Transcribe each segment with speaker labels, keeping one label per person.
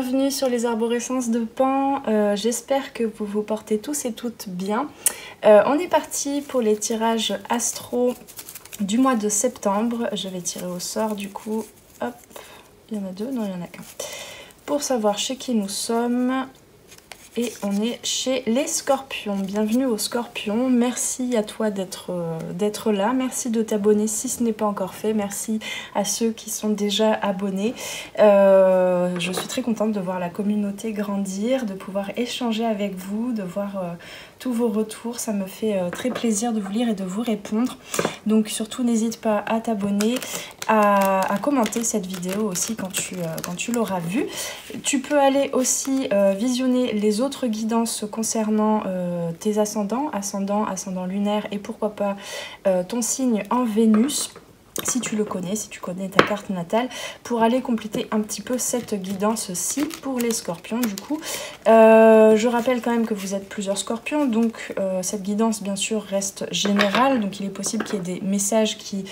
Speaker 1: bienvenue sur les arborescences de Pan. J'espère que vous vous portez tous et toutes bien. On est parti pour les tirages astro du mois de septembre. Je vais tirer au sort du coup. Hop, il y en a deux, non il n'y en a qu'un. Pour savoir chez qui nous sommes. Et on est chez les Scorpions. Bienvenue aux Scorpions. Merci à toi d'être là. Merci de t'abonner si ce n'est pas encore fait. Merci à ceux qui sont déjà abonnés. Je suis très contente de voir la communauté grandir, de pouvoir échanger avec vous, de voir tous vos retours. Ça me fait très plaisir de vous lire et de vous répondre. Donc surtout n'hésite pas à t'abonner, à commenter cette vidéo aussi quand tu l'auras vue. Tu peux aller aussi visionner les autres guidances concernant tes ascendants, ascendant lunaire et pourquoi pas ton signe en Vénus. Si tu le connais, si tu connais ta carte natale, pour aller compléter un petit peu cette guidance-ci pour les Scorpions du coup. Je rappelle quand même que vous êtes plusieurs Scorpions, donc cette guidance bien sûr reste générale, donc il est possible qu'il y ait des messages qui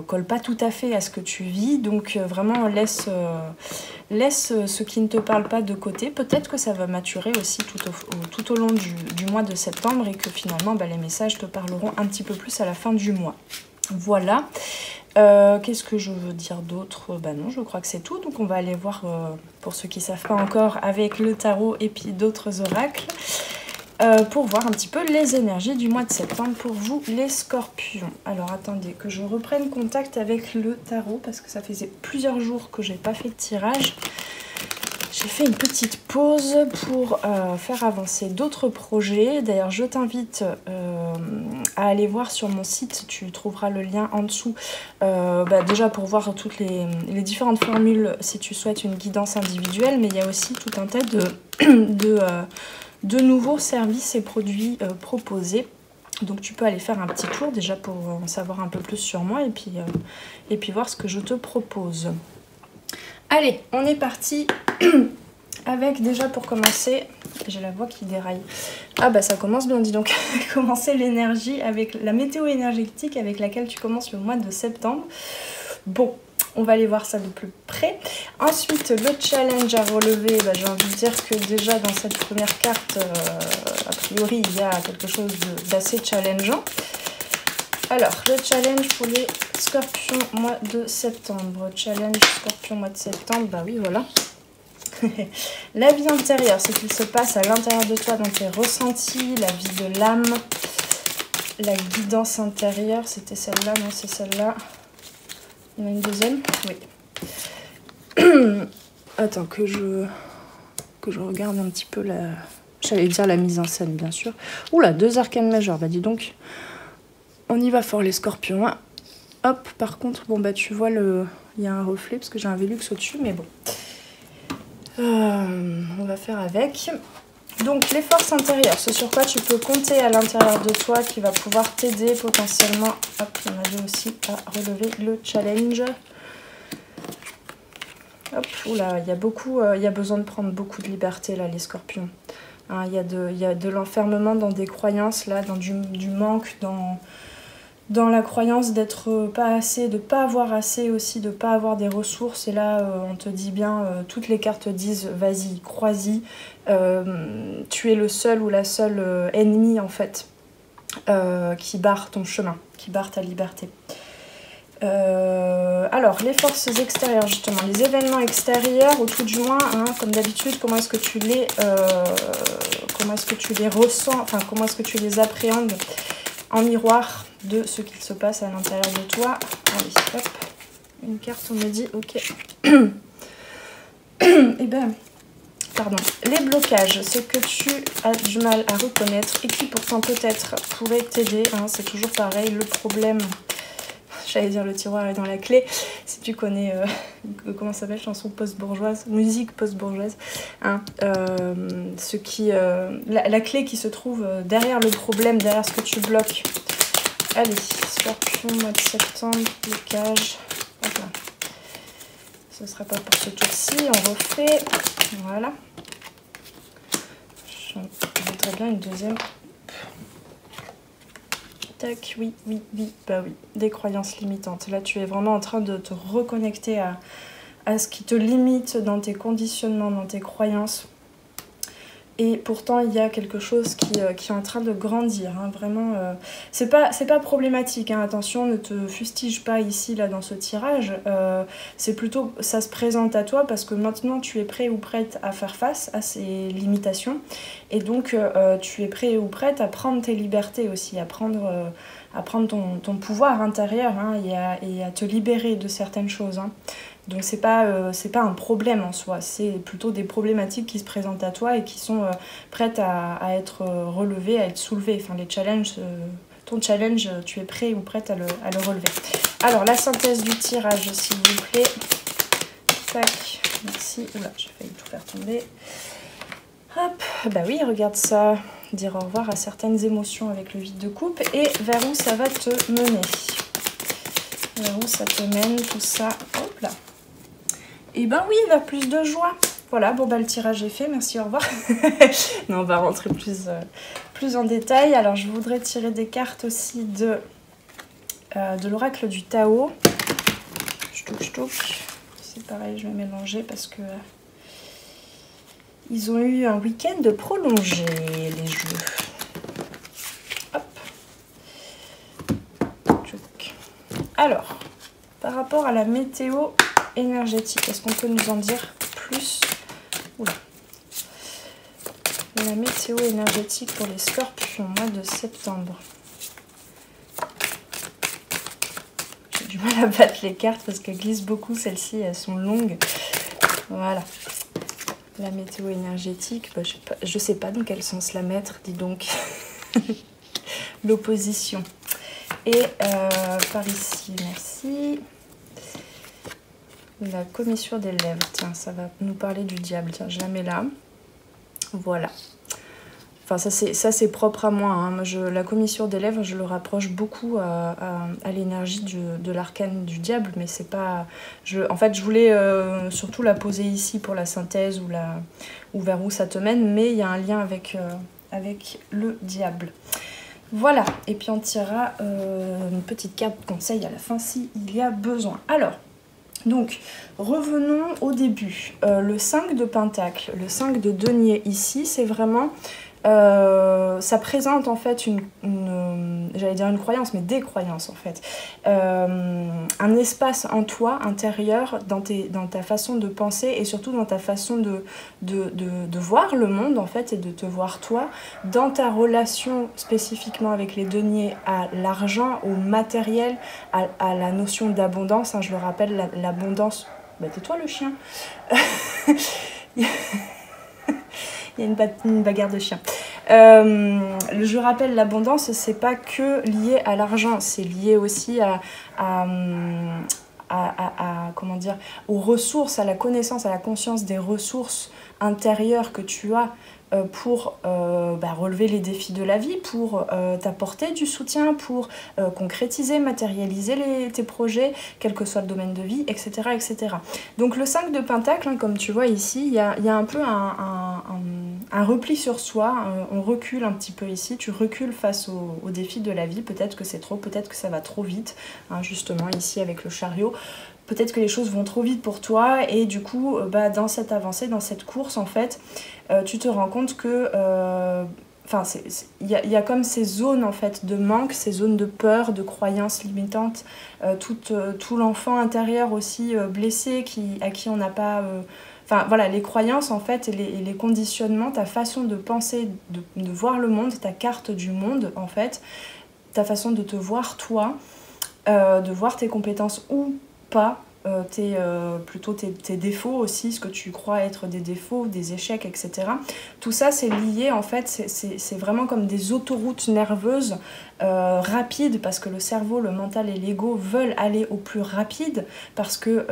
Speaker 1: colle pas tout à fait à ce que tu vis, donc vraiment laisse ce qui ne te parle pas de côté. Peut-être que ça va maturer aussi tout au long du mois de septembre et que finalement les messages te parleront un petit peu plus à la fin du mois. Voilà. Qu'est-ce que je veux dire d'autre? Non, je crois que c'est tout. Donc on va aller voir, pour ceux qui ne savent pas encore, avec le tarot et puis d'autres oracles. Pour voir un petit peu les énergies du mois de septembre pour vous les Scorpions. Alors attendez que je reprenne contact avec le tarot parce que ça faisait plusieurs jours que j'ai pas fait de tirage. J'ai fait une petite pause pour faire avancer d'autres projets. D'ailleurs je t'invite à aller voir sur mon site, tu trouveras le lien en dessous, déjà pour voir toutes les différentes formules si tu souhaites une guidance individuelle, mais il y a aussi tout un tas de nouveaux services et produits proposés. Donc tu peux aller faire un petit tour déjà pour en savoir un peu plus sur moi et puis voir ce que je te propose. Allez, on est parti avec déjà pour commencer, j'ai la voix qui déraille. Ah ça commence bien dis donc, commencer l'énergie avec la météo énergétique avec laquelle tu commences le mois de septembre. Bon, on va aller voir ça de plus près. Ensuite, le challenge à relever, j'ai envie de dire que déjà dans cette première carte, a priori, il y a quelque chose d'assez challengeant. Alors, le challenge pour les Scorpions mois de septembre. Challenge Scorpion mois de septembre, oui, voilà. La vie intérieure, ce qu'il se passe à l'intérieur de toi dans tes ressentis, la vie de l'âme, la guidance intérieure, c'était celle-là, non, c'est celle-là. Il y en a une deuxième? Oui. Attends, que je regarde un petit peu la... J'allais dire la mise en scène, bien sûr. Oula, 2 arcanes majeures. Dis donc, on y va fort, les Scorpions. Hein. Hop, par contre, tu vois, il y a un reflet, parce que j'ai un Vélux au-dessus, mais bon. On va faire avec. Donc, les forces intérieures, ce sur quoi tu peux compter à l'intérieur de toi qui va pouvoir t'aider potentiellement. Hop, il y en avait aussi à relever le challenge. Hop, oula, il y a besoin de prendre beaucoup de liberté là, les Scorpions. Hein, il y a de l'enfermement dans des croyances, là, dans du manque, dans la croyance d'être pas assez, de pas avoir assez aussi, de pas avoir des ressources. Et là, on te dit bien, toutes les cartes disent, vas-y, crois-y. Tu es le seul ou la seule ennemie, en fait, qui barre ton chemin, qui barre ta liberté. Alors, les forces extérieures, justement, les événements extérieurs, ou tout du moins, hein, comme d'habitude, comment est-ce que tu les ressens, enfin, comment est-ce que tu les appréhendes en miroir de ce qu'il se passe à l'intérieur de toi. Allez, hop, une carte, on me dit, ok. Pardon, les blocages, ce que tu as du mal à reconnaître et qui pourtant peut-être pourrait t'aider, hein, c'est toujours pareil, le problème... J'allais dire le tiroir est dans la clé. Si tu connais, comment ça s'appelle, chanson post-bourgeoise, musique post-bourgeoise. Hein, la clé qui se trouve derrière le problème, derrière ce que tu bloques. Allez, Scorpion, mois de septembre, blocage. Voilà. Ce ne sera pas pour ce tour-ci, on refait. Voilà. Je voudrais bien une deuxième. Tac, oui, oui, oui, oui, des croyances limitantes. Là, tu es vraiment en train de te reconnecter à ce qui te limite dans tes conditionnements, dans tes croyances. Et pourtant, il y a quelque chose qui est en train de grandir, hein, vraiment. C'est pas problématique, hein, attention, ne te fustige pas ici, là, dans ce tirage. C'est plutôt, ça se présente à toi parce que maintenant, tu es prêt ou prête à faire face à ces limitations. Et donc, tu es prêt ou prête à prendre tes libertés aussi, à prendre ton pouvoir intérieur, hein, et à te libérer de certaines choses, hein. Donc c'est pas un problème en soi, c'est plutôt des problématiques qui se présentent à toi et qui sont prêtes à être relevées, à être soulevées. Enfin les challenges, ton challenge, tu es prêt ou prête à le relever. Alors la synthèse du tirage s'il vous plaît. Tac, merci. Oula, j'ai failli tout faire tomber. Hop, bah oui, regarde ça. Dire au revoir à certaines émotions avec le vide de coupe et vers où ça va te mener. Vers où ça te mène tout ça. Hop là. Et ben oui, vers plus de joie. Voilà, bon bah le tirage est fait, merci, au revoir. Non, on va rentrer plus en détail. Alors je voudrais tirer des cartes aussi de l'oracle du Tao. C'est pareil, je vais mélanger parce que ils ont eu un week-end prolongé, les jeux. Hop. Alors, par rapport à la météo énergétique, est-ce qu'on peut nous en dire plus? Oula. La météo énergétique pour les scorpions, mois de septembre. J'ai du mal à battre les cartes parce qu'elles glissent beaucoup, celles-ci, elles sont longues. Voilà. La météo énergétique, bah, je sais pas dans quel sens la mettre, dis donc. L'opposition. Et par ici, merci. La commissure des lèvres, tiens, ça va nous parler du diable. Tiens, je la mets là. Voilà. Enfin, ça c'est propre à moi, hein. La commissure des lèvres, je le rapproche beaucoup à l'énergie de l'arcane du diable, mais c'est pas... En fait, je voulais surtout la poser ici pour la synthèse ou vers où ça te mène, mais il y a un lien avec le diable. Voilà, et puis on tirera une petite carte conseil à la fin s'il y a besoin. Alors, donc, revenons au début. Le 5 de Pentacle, le 5 de Denier ici, c'est vraiment... ça présente en fait j'allais dire une croyance, mais des croyances en fait. Un espace en toi, intérieur, dans ta façon de penser et surtout dans ta façon de voir le monde en fait et de te voir toi, dans ta relation spécifiquement avec les deniers, à l'argent, au matériel, à la notion d'abondance, hein, je le rappelle, l'abondance... Bah tais-toi le chien. Il y a une bagarre de chiens. Je rappelle, l'abondance, c'est pas que lié à l'argent, c'est lié aussi comment dire, aux ressources, à la connaissance, à la conscience des ressources intérieures que tu as pour relever les défis de la vie, pour t'apporter du soutien, pour concrétiser, matérialiser tes projets, quel que soit le domaine de vie, etc. etc. Donc le 5 de Pentacle, hein, comme tu vois ici, il y a un peu un repli sur soi, on recule un petit peu ici, tu recules face aux défis de la vie, peut-être que c'est trop, peut-être que ça va trop vite, hein, justement ici avec le chariot. Peut-être que les choses vont trop vite pour toi et du coup, dans cette avancée, dans cette course, en fait, tu te rends compte que il y a comme ces zones en fait, de manque, ces zones de peur, de croyances limitantes, tout l'enfant intérieur aussi blessé à qui on n'a pas... Enfin voilà, les croyances en fait et les conditionnements, ta façon de penser, de voir le monde, ta carte du monde en fait, ta façon de te voir toi, de voir tes compétences ou pas, plutôt tes défauts aussi, ce que tu crois être des défauts, des échecs, etc. Tout ça c'est lié en fait, c'est vraiment comme des autoroutes nerveuses rapides parce que le cerveau, le mental et l'ego veulent aller au plus rapide parce que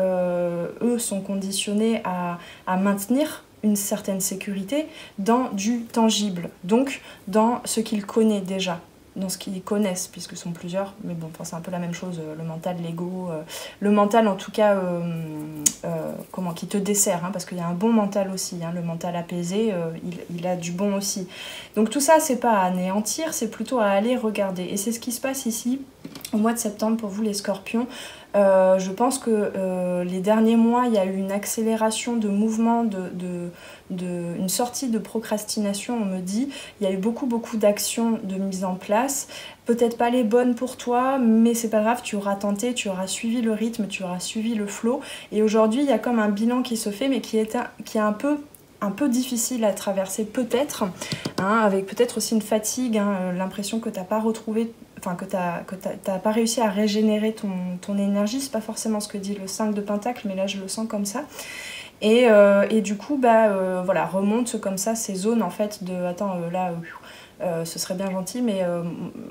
Speaker 1: eux sont conditionnés à maintenir une certaine sécurité dans du tangible, donc dans ce qu'ils connaissent déjà, dans ce qu'ils connaissent, puisque sont plusieurs, mais bon, c'est un peu la même chose, le mental, l'ego, le mental en tout cas, qui te dessert, hein, parce qu'il y a un bon mental aussi, hein, le mental apaisé, il a du bon aussi. Donc tout ça, c'est pas à anéantir, c'est plutôt à aller regarder, et c'est ce qui se passe ici, au mois de septembre pour vous les scorpions. Je pense que les derniers mois, il y a eu une accélération de mouvement, une sortie de procrastination, on me dit. Il y a eu beaucoup d'actions de mise en place. Peut-être pas les bonnes pour toi, mais c'est pas grave, tu auras tenté, tu auras suivi le rythme, tu auras suivi le flow. Et aujourd'hui, il y a comme un bilan qui se fait, mais qui est un peu difficile à traverser peut-être, hein, avec peut-être aussi une fatigue, hein, l'impression que tu n'as pas retrouvé, enfin que t'as pas réussi à régénérer ton énergie. C'est pas forcément ce que dit le 5 de Pentacle, mais là je le sens comme ça. Et du coup, voilà, remonte comme ça ces zones en fait de attends, ce serait bien gentil, mais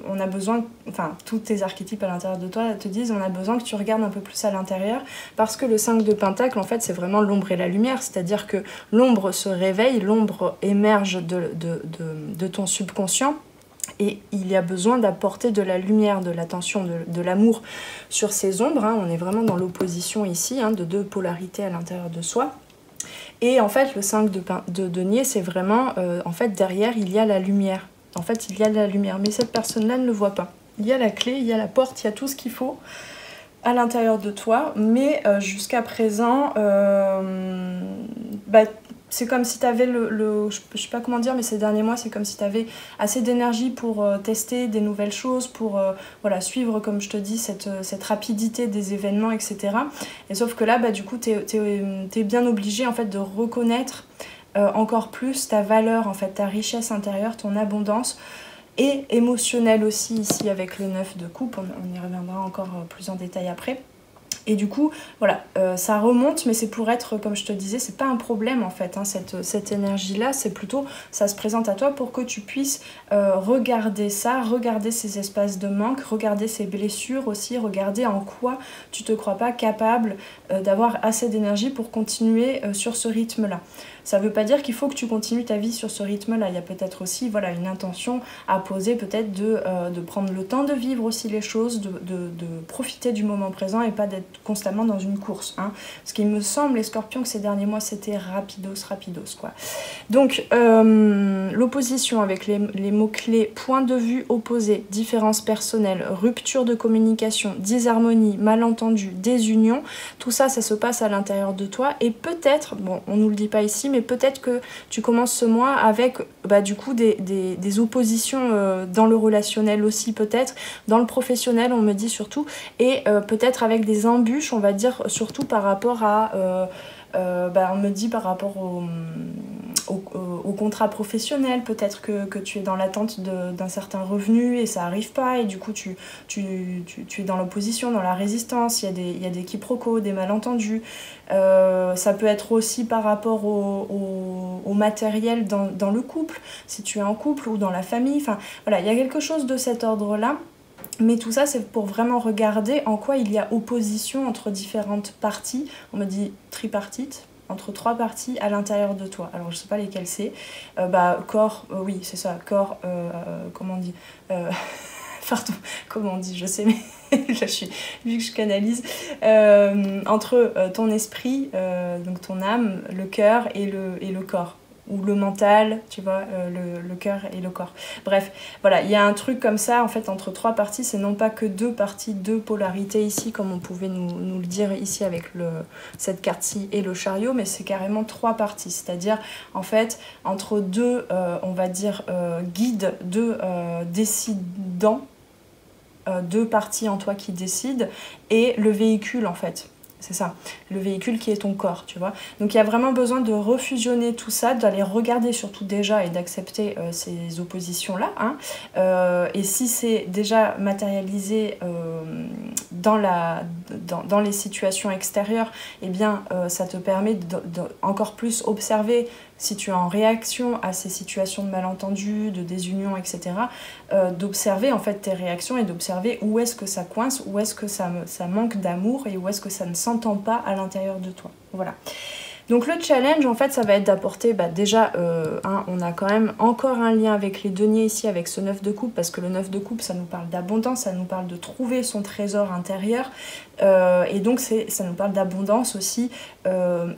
Speaker 1: on a besoin, enfin, tous tes archétypes à l'intérieur de toi te disent on a besoin que tu regardes un peu plus à l'intérieur, parce que le 5 de Pentacle, en fait, c'est vraiment l'ombre et la lumière, c'est-à-dire que l'ombre se réveille, l'ombre émerge de ton subconscient, et il y a besoin d'apporter de la lumière, de l'attention, de l'amour sur ces ombres, hein. On est vraiment dans l'opposition ici, hein, de deux polarités à l'intérieur de soi. Et en fait, le 5 de denier, c'est vraiment, en fait, derrière, il y a la lumière. En fait, il y a de la lumière, mais cette personne-là ne le voit pas. Il y a la clé, il y a la porte, il y a tout ce qu'il faut à l'intérieur de toi, mais jusqu'à présent, c'est comme si tu avais je sais pas comment dire, mais ces derniers mois, c'est comme si tu avais assez d'énergie pour tester des nouvelles choses, pour voilà, suivre, comme je te dis, cette rapidité des événements, etc. Et sauf que là, du coup, t'es bien obligé en fait, de reconnaître encore plus ta valeur, en fait, ta richesse intérieure, ton abondance, et émotionnelle aussi, ici, avec le 9 de coupe. On y reviendra encore plus en détail après. Et du coup, voilà, ça remonte, mais c'est pour être, comme je te disais, c'est pas un problème en fait, hein, cette énergie-là, c'est plutôt, ça se présente à toi pour que tu puisses regarder ça, regarder ces espaces de manque, regarder ces blessures aussi, regarder en quoi tu te crois pas capable d'avoir assez d'énergie pour continuer sur ce rythme-là. Ça veut pas dire qu'il faut que tu continues ta vie sur ce rythme-là, il y a peut-être aussi voilà, une intention à poser, peut-être de prendre le temps de vivre aussi les choses, de profiter du moment présent et pas d'être constamment dans une course, hein. Parce qu'il me semble, les scorpions, que ces derniers mois c'était rapidos quoi. Donc l'opposition avec les mots-clés point de vue opposé, différence personnelle, rupture de communication, disharmonie, malentendu, désunion, tout ça, ça se passe à l'intérieur de toi. Et peut-être, bon on nous le dit pas ici, mais peut-être que tu commences ce mois avec du coup des oppositions dans le relationnel aussi, peut-être dans le professionnel, on me dit surtout, et peut-être avec des embûches, on va dire, surtout par rapport à on me dit par rapport au contrat professionnel, peut-être que tu es dans l'attente d'un certain revenu et ça arrive pas, et du coup tu es dans l'opposition, dans la résistance, il y a des quiproquos, des malentendus. Ça peut être aussi par rapport au matériel dans le couple, si tu es en couple ou dans la famille, enfin voilà, il y a quelque chose de cet ordre-là. Mais tout ça, c'est pour vraiment regarder en quoi il y a opposition entre différentes parties. On me dit tripartite, entre trois parties à l'intérieur de toi. Alors, je sais pas lesquelles c'est. Corps, oui, c'est ça. Corps, comment on dit pardon, comment on dit, je sais, mais là, vu que je canalise. Entre ton esprit, donc ton âme, le cœur et le corps. Ou le mental, tu vois, le cœur et le corps. Bref, voilà, il y a un truc comme ça, en fait, entre trois parties, c'est non pas que deux parties, deux polarités ici, comme on pouvait nous le dire ici avec cette carte-ci et le chariot, mais c'est carrément trois parties, c'est-à-dire, en fait, entre deux, on va dire, guides, deux décidants, deux parties en toi qui décident, et le véhicule, en fait. C'est ça, le véhicule qui est ton corps, tu vois. Donc il y a vraiment besoin de refusionner tout ça, d'aller regarder surtout déjà et d'accepter ces oppositions-là, hein. Et si c'est déjà matérialisé dans les situations extérieures, eh bien ça te permet encore plus observer si tu es en réaction à ces situations de malentendu, de désunion, etc., d'observer en fait tes réactions et d'observer où est-ce que ça coince, où est-ce que ça manque d'amour et où est-ce que ça ne s'entend pas à l'intérieur de toi. Voilà. Donc le challenge, en fait, ça va être d'apporter, déjà, on a quand même encore un lien avec les deniers ici, avec ce 9 de coupe, parce que le 9 de coupe, ça nous parle d'abondance, ça nous parle de trouver son trésor intérieur, et donc ça nous parle d'abondance aussi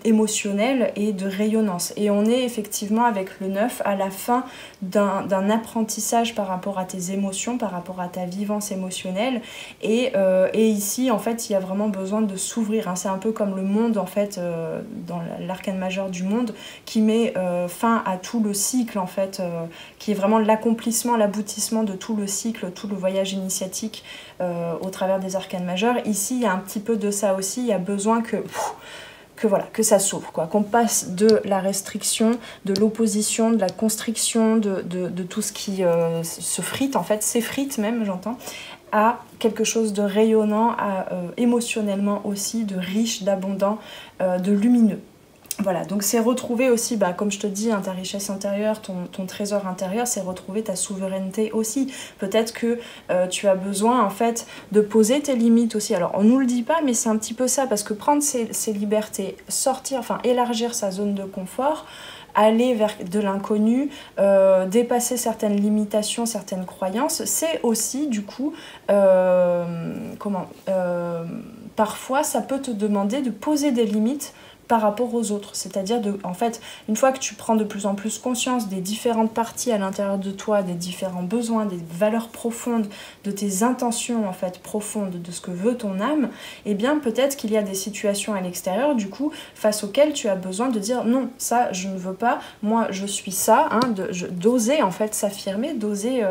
Speaker 1: émotionnelle et de rayonnance. Et on est effectivement avec le 9 à la fin d'un apprentissage par rapport à tes émotions, par rapport à ta vivance émotionnelle, et ici, en fait, il y a vraiment besoin de s'ouvrir, hein. C'est un peu comme le monde, en fait, dans l'arcane majeur du monde, qui met fin à tout le cycle, en fait, qui est vraiment l'accomplissement, l'aboutissement de tout le cycle, tout le voyage initiatique au travers des arcanes majeures. Ici, il y a un petit peu de ça aussi, il y a besoin que ça s'ouvre, quoi, qu'on passe de la restriction, de l'opposition, de la constriction, de tout ce qui se frite, en fait, s'effrite même, j'entends, à quelque chose de rayonnant, émotionnellement aussi, de riche, d'abondant, de lumineux. Voilà, donc c'est retrouver aussi, comme je te dis, ta richesse intérieure, ton trésor intérieur, c'est retrouver ta souveraineté aussi. Peut-être que tu as besoin, en fait, de poser tes limites aussi. Alors, on nous le dit pas, mais c'est un petit peu ça, parce que prendre ses libertés, sortir, enfin, élargir sa zone de confort, aller vers de l'inconnu, dépasser certaines limitations, certaines croyances, c'est aussi, du coup, parfois, ça peut te demander de poser des limites par rapport aux autres, c'est-à-dire en fait, une fois que tu prends de plus en plus conscience des différentes parties à l'intérieur de toi, des différents besoins, des valeurs profondes, de tes intentions en fait profondes, de ce que veut ton âme, eh bien peut-être qu'il y a des situations à l'extérieur du coup face auxquelles tu as besoin de dire non, ça je ne veux pas, moi je suis ça, hein, d'oser en fait s'affirmer, d'oser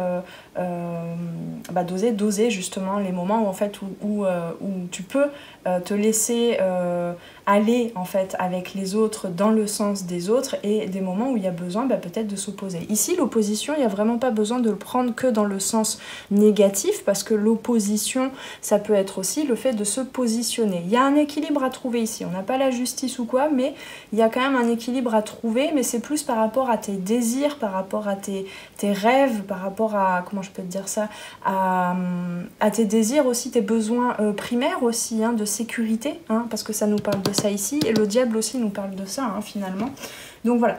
Speaker 1: justement les moments où en fait où tu peux te laisser aller en fait avec les autres dans le sens des autres, et des moments où il y a besoin peut-être de s'opposer. Ici l'opposition, il n'y a vraiment pas besoin de le prendre que dans le sens négatif, parce que l'opposition ça peut être aussi le fait de se positionner. Il y a un équilibre à trouver ici, on n'a pas la justice ou quoi, mais il y a quand même un équilibre à trouver, mais c'est plus par rapport à tes désirs, par rapport à tes rêves, par rapport à, comment je peux te dire ça, à tes désirs aussi, tes besoins primaires aussi, hein, de sécurité, hein, parce que ça nous parle de ça ici, et le diable aussi nous parle de ça, hein, finalement. Donc voilà.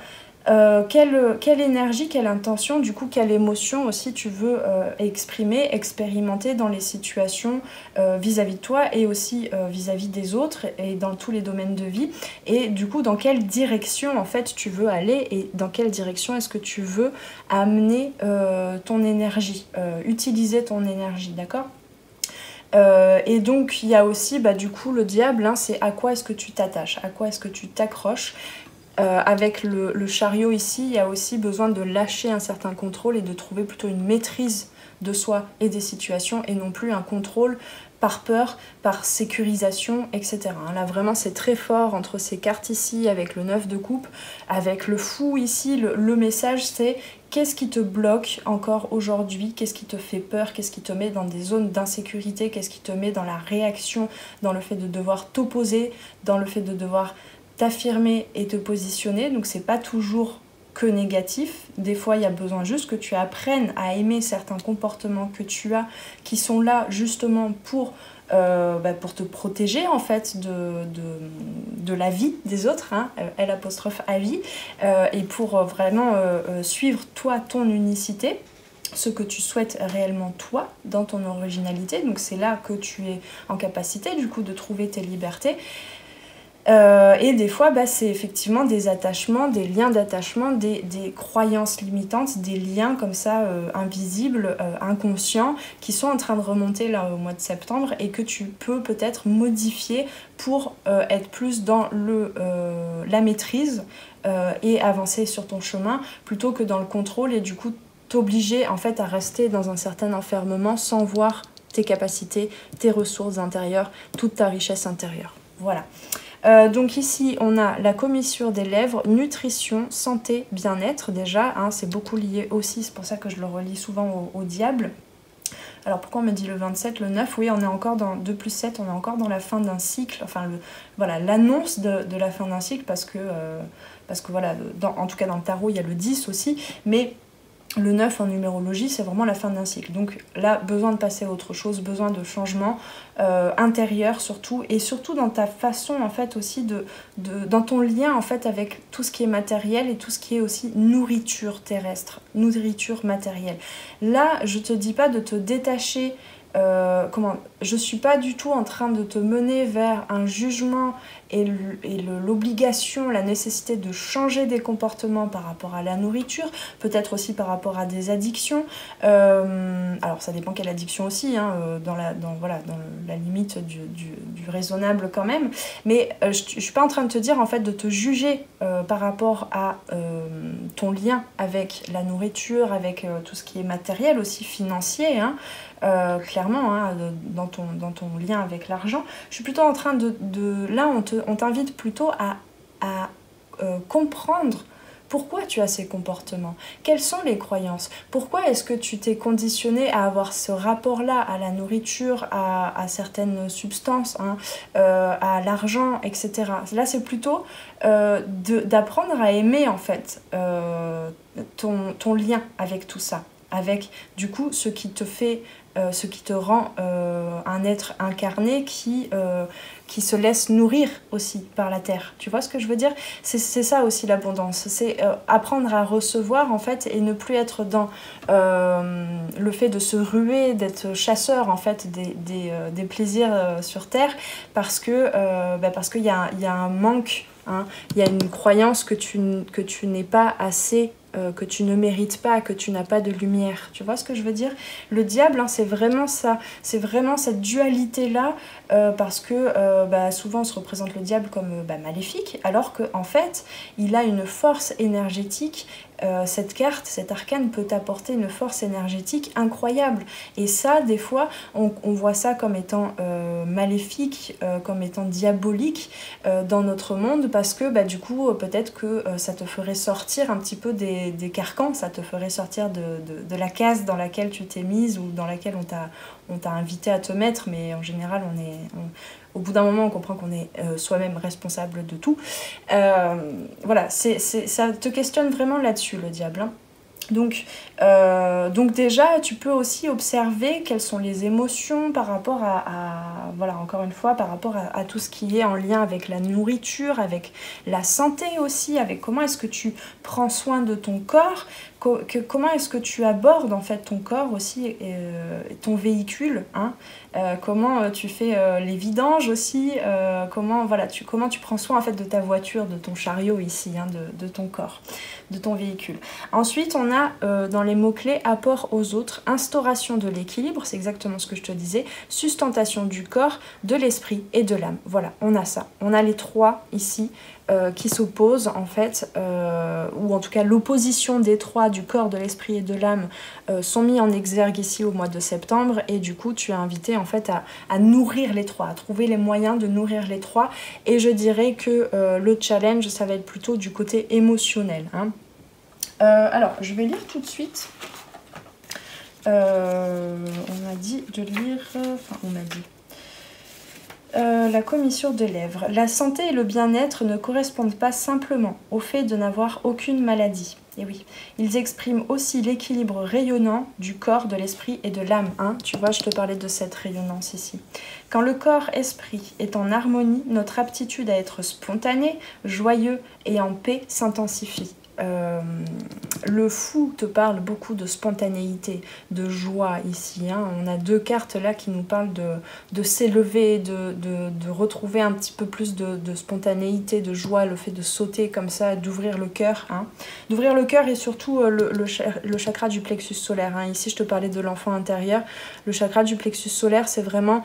Speaker 1: Quelle énergie, quelle intention, du coup, quelle émotion aussi tu veux exprimer, expérimenter dans les situations vis-à-vis de toi, et aussi vis-à-vis des autres, et dans tous les domaines de vie, et du coup dans quelle direction en fait tu veux aller, et dans quelle direction est-ce que tu veux amener ton énergie, utiliser ton énergie, d'accord ? Et donc il y a aussi du coup le diable, hein, c'est à quoi est-ce que tu t'attaches, à quoi est-ce que tu t'accroches. Avec le chariot ici, il y a aussi besoin de lâcher un certain contrôle et de trouver plutôt une maîtrise de soi et des situations, et non plus un contrôle par peur, par sécurisation, etc. Là vraiment c'est très fort entre ces cartes ici, avec le 9 de coupe, avec le fou ici, le message c'est qu'est-ce qui te bloque encore aujourd'hui, qu'est-ce qui te fait peur, qu'est-ce qui te met dans des zones d'insécurité, qu'est-ce qui te met dans la réaction, dans le fait de devoir t'opposer, dans le fait de devoir t'affirmer et te positionner. Donc c'est pas toujours que négatif, des fois il y a besoin juste que tu apprennes à aimer certains comportements que tu as, qui sont là justement pour te protéger en fait de la vie des autres, hein, L''A-vie, et pour vraiment suivre toi ton unicité, ce que tu souhaites réellement toi dans ton originalité. Donc c'est là que tu es en capacité du coup de trouver tes libertés. Et des fois c'est effectivement des attachements, des liens d'attachement, des croyances limitantes, des liens comme ça invisibles, inconscients, qui sont en train de remonter là au mois de septembre, et que tu peux peut-être modifier pour être plus dans la maîtrise et avancer sur ton chemin, plutôt que dans le contrôle, et du coup t'obliger en fait à rester dans un certain enfermement sans voir tes capacités, tes ressources intérieures, toute ta richesse intérieure. Voilà. Donc ici on a la commissure des lèvres, nutrition, santé, bien-être déjà, hein, c'est beaucoup lié aussi, c'est pour ça que je le relie souvent au diable. Alors pourquoi on me dit le 27, le 9? Oui, on est encore dans 2+7, on est encore dans la fin d'un cycle, enfin voilà, l'annonce de la fin d'un cycle, parce que voilà, en tout cas dans le tarot il y a le 10 aussi, mais Le 9 en numérologie, c'est vraiment la fin d'un cycle. Donc là, besoin de passer à autre chose, besoin de changement intérieur surtout, et surtout dans ta façon en fait aussi dans ton lien en fait avec tout ce qui est matériel et tout ce qui est aussi nourriture terrestre, nourriture matérielle. Là, je te dis pas de te détacher. Je suis pas du tout en train de te mener vers un jugement et l'obligation, la nécessité de changer des comportements par rapport à la nourriture, peut-être aussi par rapport à des addictions. Alors ça dépend quelle addiction aussi, hein, dans la limite du raisonnable quand même. Mais je suis pas en train de te dire en fait de te juger par rapport à ton lien avec la nourriture, avec tout ce qui est matériel aussi, financier, hein. Clairement, hein, dans ton lien avec l'argent. Je suis plutôt en train là, on t'invite plutôt à comprendre pourquoi tu as ces comportements, quelles sont les croyances, pourquoi est-ce que tu t'es conditionné à avoir ce rapport-là à la nourriture, à certaines substances, hein, à l'argent, etc. Là, c'est plutôt d'apprendre à aimer en fait ton lien avec tout ça, avec du coup ce qui te fait ce qui te rend un être incarné qui se laisse nourrir aussi par la terre. Tu vois ce que je veux dire? C'est ça aussi l'abondance. C'est apprendre à recevoir en fait et ne plus être dans le fait de se ruer, d'être chasseur en fait des plaisirs sur terre parce qu'il y a un manque, hein, il y a une croyance que tu n'es pas assez, que tu ne mérites pas, que tu n'as pas de lumière. Tu vois ce que je veux dire? Le diable, hein, c'est vraiment ça. C'est vraiment cette dualité-là, parce que souvent on se représente le diable comme maléfique, alors qu'en fait, il a une force énergétique. Cette carte, cet arcane peut t'apporter une force énergétique incroyable. Et ça, des fois, on voit ça comme étant maléfique, comme étant diabolique dans notre monde, parce que du coup, peut-être que ça te ferait sortir un petit peu des carcans, ça te ferait sortir de la case dans laquelle tu t'es mise ou dans laquelle on t'a invité à te mettre, mais en général, au bout d'un moment, on comprend qu'on est soi-même responsable de tout. Voilà, ça te questionne vraiment là-dessus, le diable, hein. Donc déjà, tu peux aussi observer quelles sont les émotions par rapport voilà, encore une fois, par rapport à tout ce qui est en lien avec la nourriture, avec la santé aussi, avec comment est-ce que tu prends soin de ton corps, comment est-ce que tu abordes en fait ton corps aussi, ton véhicule, hein, comment tu fais les vidanges aussi, comment tu prends soin en fait de ta voiture, de ton chariot ici, hein, de ton corps, de ton véhicule. Ensuite, on a dans les mots-clés apport aux autres, instauration de l'équilibre, c'est exactement ce que je te disais, sustentation du corps, de l'esprit et de l'âme. Voilà, on a ça. On a les trois ici qui s'opposent en fait, ou en tout cas l'opposition des trois, du corps, de l'esprit et de l'âme, sont mis en exergue ici au mois de septembre, et du coup tu es invité en fait à nourrir les trois, à trouver les moyens de nourrir les trois, et je dirais que le challenge ça va être plutôt du côté émotionnel, hein. Alors je vais lire tout de suite. On m'a dit de lire, on m'a dit la commissure de lèvres. La santé et le bien-être ne correspondent pas simplement au fait de n'avoir aucune maladie. Et oui, ils expriment aussi l'équilibre rayonnant du corps, de l'esprit et de l'âme, hein. Tu vois, je te parlais de cette rayonnance ici. Quand le corps-esprit est en harmonie, notre aptitude à être spontané, joyeux et en paix s'intensifie. Le fou te parle beaucoup de spontanéité, de joie ici, hein. On a deux cartes là qui nous parlent de s'élever, de retrouver un petit peu plus de spontanéité, de joie, le fait de sauter comme ça, d'ouvrir le cœur, hein. D'ouvrir le cœur et surtout le chakra du plexus solaire, hein. Ici je te parlais de l'enfant intérieur. Le chakra du plexus solaire, c'est vraiment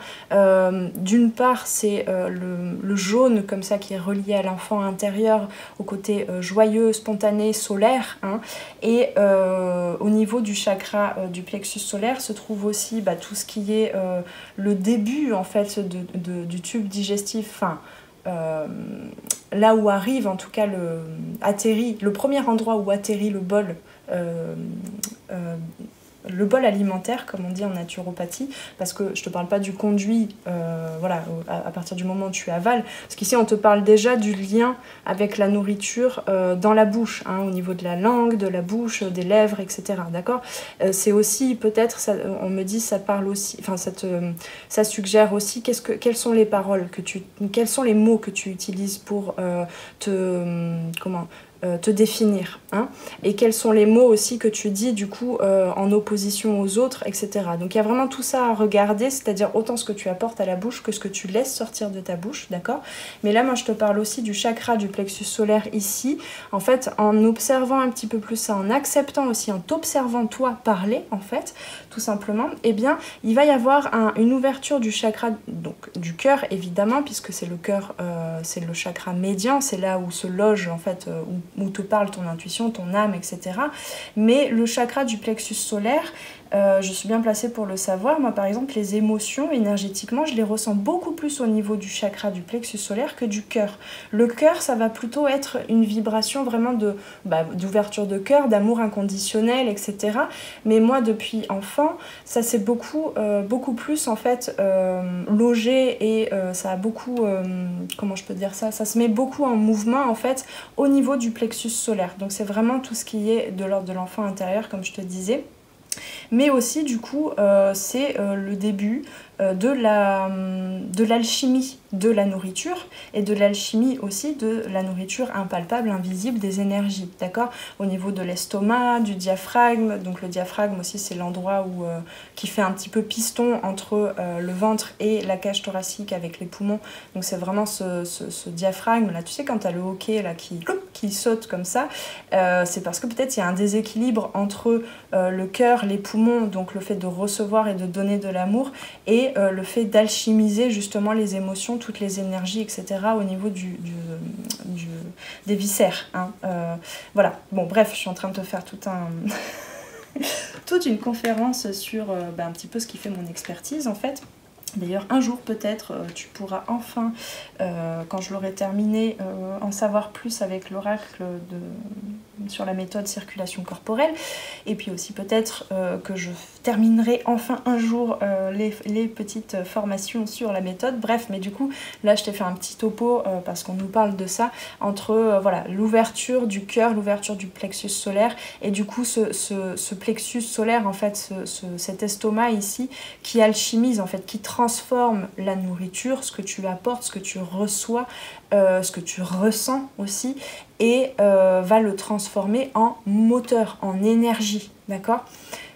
Speaker 1: d'une part c'est le jaune comme ça qui est relié à l'enfant intérieur, au côté joyeux, spontané, solaire, hein. Et au niveau du chakra du plexus solaire se trouve aussi tout ce qui est le début en fait du tube digestif, enfin là où arrive en tout cas le premier endroit où atterrit le bol le bol alimentaire, comme on dit en naturopathie, parce que je te parle pas du conduit, voilà, à partir du moment où tu avales, parce qu'ici on te parle déjà du lien avec la nourriture dans la bouche, hein, au niveau de la langue, de la bouche, des lèvres, etc. D'accord. C'est aussi peut-être, on me dit, ça parle aussi, enfin ça suggère aussi quelles sont les paroles quels sont les mots que tu utilises pour te définir, hein, et quels sont les mots aussi que tu dis du coup en opposition aux autres, etc. Donc il y a vraiment tout ça à regarder, c'est-à-dire autant ce que tu apportes à la bouche que ce que tu laisses sortir de ta bouche, d'accord. Mais là moi je te parle aussi du chakra du plexus solaire ici, en fait en observant un petit peu plus ça, en acceptant aussi, en t'observant toi parler en fait, tout simplement, eh bien il va y avoir une ouverture du chakra, donc du cœur évidemment, puisque c'est le cœur, c'est le chakra médian, c'est là où se loge en fait, où te parle ton intuition, ton âme, etc. Mais le chakra du plexus solaire, je suis bien placée pour le savoir. Moi, par exemple, les émotions, énergétiquement, je les ressens beaucoup plus au niveau du chakra du plexus solaire que du cœur. Le cœur, ça va plutôt être une vibration vraiment d'ouverture de cœur, d'amour inconditionnel, etc. Mais moi, depuis enfant, ça s'est beaucoup plus, en fait, logé et ça a beaucoup... comment je peux dire ça? Ça se met beaucoup en mouvement, en fait, au niveau du plexus solaire. Donc, c'est vraiment tout ce qui est de l'ordre de l'enfant intérieur, comme je te disais. Mais aussi du coup c'est le début de l'alchimie de la nourriture et de l'alchimie aussi de la nourriture impalpable, invisible, des énergies, d'accord, au niveau de l'estomac, du diaphragme. Donc le diaphragme aussi c'est l'endroit qui fait un petit peu piston entre le ventre et la cage thoracique avec les poumons. Donc c'est vraiment ce diaphragme là, tu sais quand tu as le hoquet là qui saute comme ça, c'est parce que peut-être il y a un déséquilibre entre le cœur, les poumons, donc le fait de recevoir et de donner de l'amour, et le fait d'alchimiser justement les émotions, toutes les énergies, etc. au niveau des viscères. Hein. Voilà, bon bref, je suis en train de te faire toute une conférence sur un petit peu ce qui fait mon expertise en fait. D'ailleurs, un jour peut-être, tu pourras enfin, quand je l'aurai terminé, en savoir plus avec l'oracle sur la méthode circulation corporelle. Et puis aussi peut-être que je terminerai enfin un jour les petites formations sur la méthode. Bref, mais du coup, là je t'ai fait un petit topo parce qu'on nous parle de ça, entre voilà, l'ouverture du cœur, l'ouverture du plexus solaire, et du coup ce plexus solaire, en fait, cet estomac ici, qui alchimise, en fait, qui transforme la nourriture, ce que tu apportes, ce que tu reçois, ce que tu ressens aussi, et va le transformer en moteur, en énergie, d'accord ?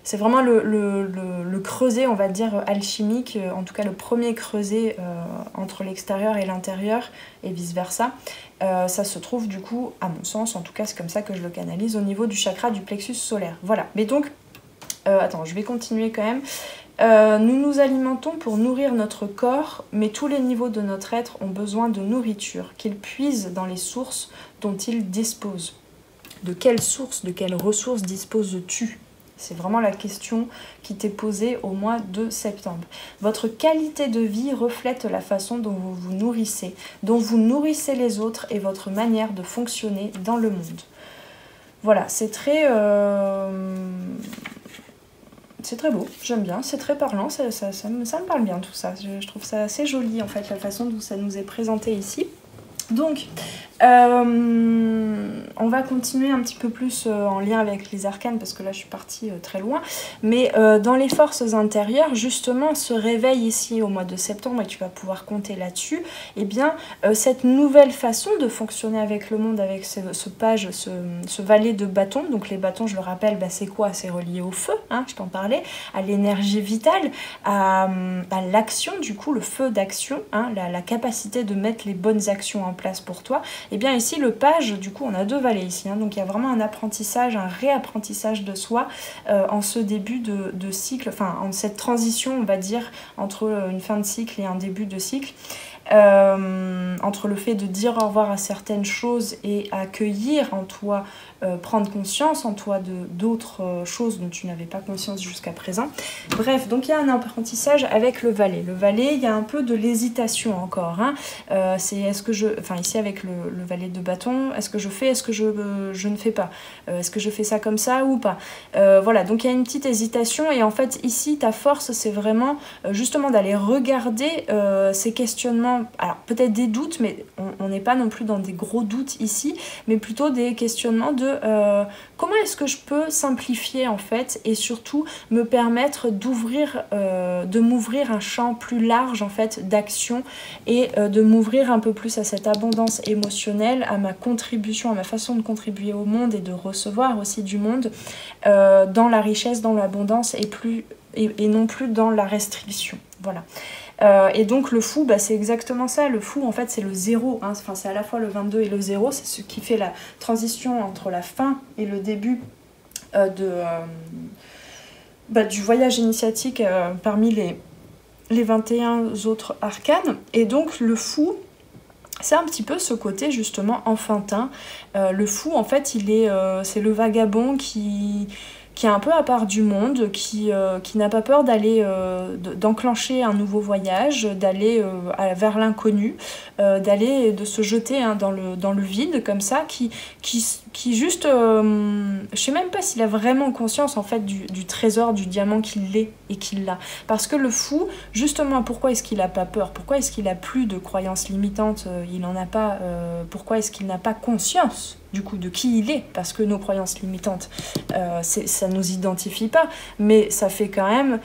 Speaker 1: C'est vraiment le creuset, on va dire, alchimique, en tout cas le premier creuset entre l'extérieur et l'intérieur, et vice-versa. Ça se trouve du coup, à mon sens, en tout cas c'est comme ça que je le canalise, au niveau du chakra du plexus solaire. Voilà, mais donc, attends, je vais continuer quand même. Nous nous alimentons pour nourrir notre corps, mais tous les niveaux de notre être ont besoin de nourriture, qu'ils puisent dans les sources dont ils disposent. De quelles sources, de quelles ressources disposes-tu ? C'est vraiment la question qui t'est posée au mois de septembre. Votre qualité de vie reflète la façon dont vous vous nourrissez, dont vous nourrissez les autres et votre manière de fonctionner dans le monde. Voilà, c'est très beau, j'aime bien, c'est très parlant, ça me parle bien tout ça. Je trouve ça assez joli en fait, la façon dont ça nous est présenté ici. Donc, on va continuer un petit peu plus en lien avec les arcanes, parce que là je suis partie très loin, mais dans les forces intérieures, justement, ce réveil ici au mois de septembre, et tu vas pouvoir compter là-dessus, et bien cette nouvelle façon de fonctionner avec le monde, avec ce page, ce valet de bâtons. Donc les bâtons, je le rappelle, c'est quoi? C'est relié au feu, hein, je t'en parlais, à l'énergie vitale, à l'action, du coup, le feu d'action, hein, la capacité de mettre les bonnes actions en place pour toi. Et bien ici le page, du coup on a deux valets ici, hein, donc il y a vraiment un apprentissage, un réapprentissage de soi en ce début de cycle, enfin en cette transition on va dire entre une fin de cycle et un début de cycle. entre le fait de dire au revoir à certaines choses et accueillir en toi, prendre conscience en toi d'autres choses dont tu n'avais pas conscience jusqu'à présent. Bref, donc il y a un apprentissage avec le valet. Le valet, il y a un peu de l'hésitation encore. Hein. C'est est-ce que je... Enfin ici avec le valet de bâton, est-ce que je fais, est-ce que je ne fais pas, est-ce que je fais ça comme ça ou pas. Voilà, donc il y a une petite hésitation et en fait ici ta force c'est vraiment justement d'aller regarder ces questionnements, alors peut-être des doutes, mais on n'est pas non plus dans des gros doutes ici, mais plutôt des questionnements de comment est-ce que je peux simplifier en fait et surtout me permettre d'ouvrir, de m'ouvrir un champ plus large en fait d'action et de m'ouvrir un peu plus à cette abondance émotionnelle, à ma contribution, à ma façon de contribuer au monde et de recevoir aussi du monde dans la richesse, dans l'abondance et non plus dans la restriction. Voilà. Et donc le fou, bah, c'est exactement ça. Le fou, en fait, c'est le zéro. Hein. Enfin, c'est à la fois le 22 et le 0. C'est ce qui fait la transition entre la fin et le début du voyage initiatique parmi les 21 autres arcanes. Et donc le fou, c'est un petit peu ce côté justement enfantin. Le fou, en fait, c'est le vagabond qui est un peu à part du monde, qui n'a pas peur d'enclencher un nouveau voyage, d'aller vers l'inconnu, de se jeter hein, dans le vide comme ça, qui juste, je sais même pas s'il a vraiment conscience en fait du trésor, du diamant qu'il est et qu'il a. Parce que le fou, justement, pourquoi est-ce qu'il a pas peur? Pourquoi est-ce qu'il a plus de croyances limitantes? Il en a pas. Pourquoi est-ce qu'il n'a pas conscience du coup de qui il est? Parce que nos croyances limitantes, ça nous identifie pas, mais ça fait quand même,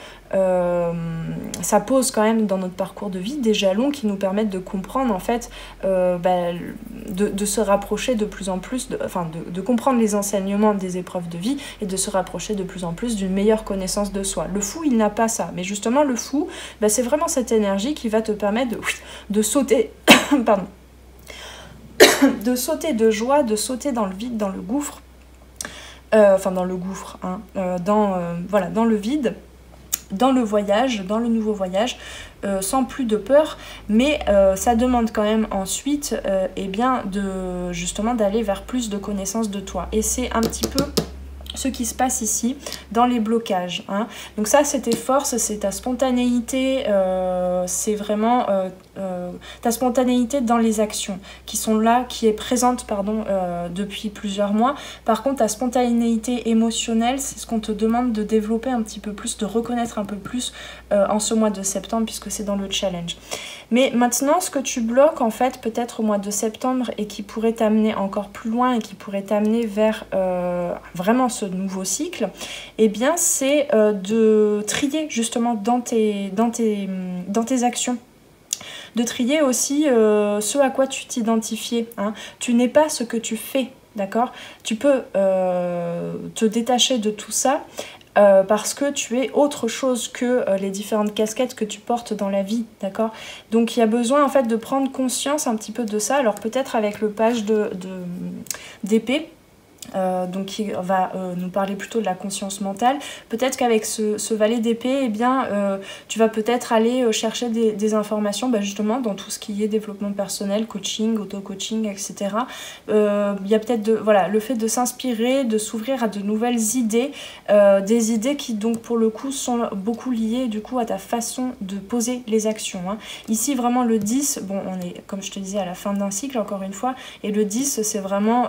Speaker 1: ça pose quand même dans notre parcours de vie des jalons qui nous permettent de comprendre en fait, de se rapprocher de plus en plus, de comprendre les enseignements des épreuves de vie et de se rapprocher de plus en plus d'une meilleure connaissance de soi. Le fou, il n'a pas ça, mais justement le fou, c'est vraiment cette énergie qui va te permettre de sauter, pardon, de sauter de joie, de sauter dans le vide, dans le gouffre, dans le gouffre, hein, dans le vide, dans le voyage, dans le nouveau voyage, sans plus de peur, mais ça demande quand même ensuite justement d'aller vers plus de connaissance de toi. Et c'est un petit peu ce qui se passe ici dans les blocages. Hein. Donc ça, c'est tes forces, c'est ta spontanéité, c'est vraiment ta spontanéité dans les actions qui sont là, qui est présente depuis plusieurs mois. Par contre, ta spontanéité émotionnelle, c'est ce qu'on te demande de développer un petit peu plus, de reconnaître un peu plus en ce mois de septembre, puisque c'est dans le challenge. Mais maintenant, ce que tu bloques en fait peut-être au mois de septembre et qui pourrait t'amener encore plus loin et qui pourrait t'amener vers vraiment ce nouveau cycle, eh bien c'est de trier justement dans tes actions. De trier aussi ce à quoi tu t'identifiais. Hein. Tu n'es pas ce que tu fais, d'accord? Tu peux te détacher de tout ça parce que tu es autre chose que les différentes casquettes que tu portes dans la vie, d'accord? Donc il y a besoin en fait de prendre conscience un petit peu de ça. Alors peut-être avec le page d'épée, donc qui va nous parler plutôt de la conscience mentale. Peut-être qu'avec ce valet d'épée, eh bien, tu vas peut-être aller chercher des informations justement dans tout ce qui est développement personnel, coaching, auto-coaching, etc. Il y a peut-être le fait de s'inspirer, de s'ouvrir à de nouvelles idées, des idées qui donc pour le coup sont beaucoup liées du coup à ta façon de poser les actions. Hein. Ici vraiment le 10, bon on est comme je te disais à la fin d'un cycle encore une fois, et le 10 c'est vraiment